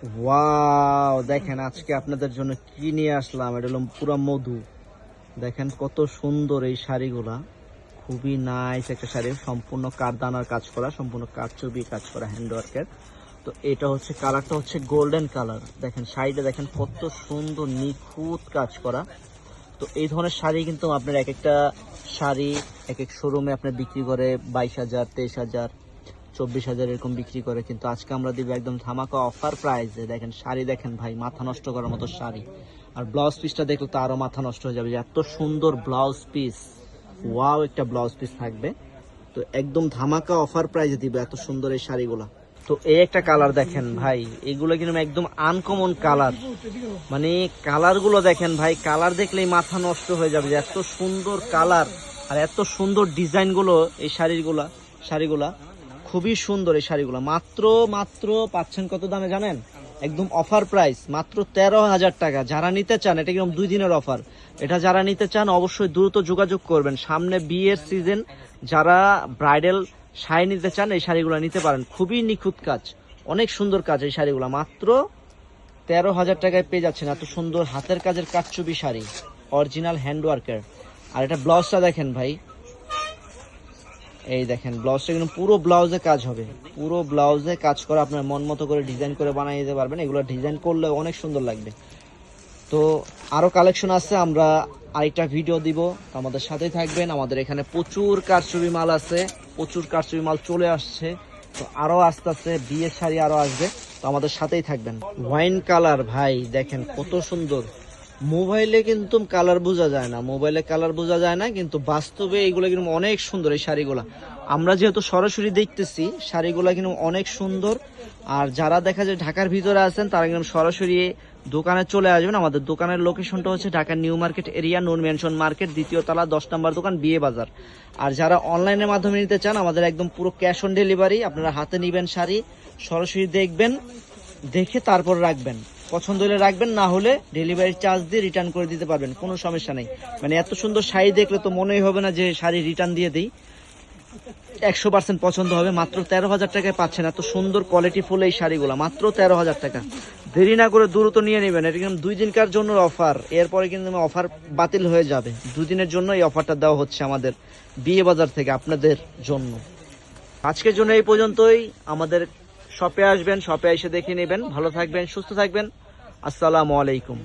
Wow, দেখেন আজকে আপনাদের জন্য কি নিয়ে আসলাম। এটা হলো পুরো মধু। দেখেন কত সুন্দর এই শাড়িগুলা, খুবই নাইস একটা শাড়ি, সম্পূর্ণ কারদানার কাজ করা, সম্পূর্ণ কারচুপি কাজ করা, হ্যান্ডওয়ার্কের। তো এটা হচ্ছে কালারটা হচ্ছে গোল্ডেন কালার। দেখেন শাড়িটা দেখেন কত সুন্দর নিখুঁত কাজ করা। তো এই ধরনের শাড়ি কিন্তু আপনার এক একটা শাড়ি এক এক শোরুমে আপনার বিক্রি করে 22,000, 23,000, 24,000 এরকম বিক্রি করে, কিন্তু আজকে আমরা দিব একদম ধামাকা অফার প্রাইসে। দেখেন শাড়ি দেখেন ভাই, মাথা নষ্ট করার মতো শাড়ি। আর ব্লাউজ পিসটা দেখলে তো আরো মাথা নষ্ট হয়ে যাবে, যে এত সুন্দর ব্লাউজ পিস। ওয়াও, একটা ব্লাউজ পিস থাকবে। তো একদম ধামাকা অফার প্রাইসে দিব এত সুন্দর এই শাড়িগুলা। তো এই একটা কালার দেখেন ভাই, এগুলো কিন্তু একদম আনকমন কালার। মানে কালার গুলো দেখেন ভাই, কালার দেখলেই মাথা নষ্ট হয়ে যাবে, যে এত সুন্দর কালার আর এত সুন্দর ডিজাইন গুলো এই শাড়িগুলা খুবই সুন্দর। এই শাড়িগুলো মাত্র মাত্র পাচ্ছেন কত দামে জানেন? একদম অফার প্রাইস, মাত্র 13,000 টাকা। যারা নিতে চান, এটা কিন্তু 2 দিনের অফার। এটা যারা নিতে চান অবশ্যই দ্রুত যোগাযোগ করবেন, সামনে বিয়ের সিজন। যারা ব্রাইডাল শাড়ি নিতে চান এই শাড়িগুলো নিতে পারেন, খুবই নিখুঁত কাজ, অনেক সুন্দর কাজ। এই শাড়িগুলো মাত্র 13,000 টাকায় পেয়ে যাচ্ছেন এত সুন্দর হাতের কাজের কারচুপি শাড়ি, অরিজিনাল হ্যান্ডওয়ার্কের। আর এটা ব্লাউজটা দেখেন ভাই, এই দেখেন ব্লাউজটা কিন্তু পুরো ব্লাউজে কাজ হবে, পুরো ব্লাউজে কাজ করা, আপনার মন মতো করে ডিজাইন করে বানিয়ে দিতে পারবেন। এগুলো ডিজাইন করলে অনেক সুন্দর লাগবে। তো আরো কালেকশন আছে, আমরা আরেকটা ভিডিও দিব, তো আমাদের সাথেই থাকবেন। আমাদের এখানে প্রচুর কারচুপি মাল আছে, প্রচুর কারচুপি মাল চলে আসছে। তো আরো আস্তে আস্তে বিয়ের শাড়ি আরো আসবে, তো আমাদের সাথেই থাকবেন। ওয়াইন কালার ভাই, দেখেন কত সুন্দর। মোবাইলে কিন্তু কালার বোঝা যায় না, মোবাইলে কালার বোঝা যায় না, কিন্তু বাস্তবে এগুলো কিন্তু অনেক সুন্দর এই শাড়িগুলা। আমরা যেহেতু সরাসরি দেখতেছি, শাড়িগুলা কিন্তু অনেক সুন্দর। আর যারা দেখা যায় ঢাকার ভিতরে আছেন, তারা কিন্তু সরাসরি দোকানে চলে আসবেন। আমাদের দোকানের লোকেশনটা হচ্ছে ঢাকার নিউ মার্কেট এরিয়া, নূর ম্যানশন মার্কেট, 2য় তলা, 10 নম্বর দোকান, বিয়ে বাজার। আর যারা অনলাইনের মাধ্যমে নিতে চান, আমাদের একদম পুরো ক্যাশ অন ডেলিভারি। আপনারা হাতে নিবেন শাড়ি, সরাসরি দেখবেন, দেখে তারপর রাখবেন, পছন্দ হলে রাখবেন, না হলে ডেলিভারি চার্জ দিয়ে রিটার্ন করে দিতে পারবেন, কোনো সমস্যা নেই। মানে এত সুন্দর শাড়ি দেখলে তো মনেই হবে না যে শাড়ি রিটার্ন দিয়ে দিই, 100% পছন্দ হবে। মাত্র 13,000 টাকায় পাচ্ছেন এত সুন্দর কোয়ালিটি ফুল এই শাড়িগুলো, মাত্র 13,000 টাকা। দেরি না করে দ্রুত নিয়ে নেবেন, এটা কিন্তু 2 দিনকার জন্য অফার, এরপরে কিন্তু অফার বাতিল হয়ে যাবে। 2 দিনের জন্য এই অফারটা দেওয়া হচ্ছে আমাদের বিয়ে বাজার থেকে আপনাদের জন্য। আজকের জন্য এই পর্যন্তই। আমাদের শপে আসবেন, শপে এসে দেখে নেবেন। ভালো থাকবেন, সুস্থ থাকবেন। আসসালামু আলাইকুম।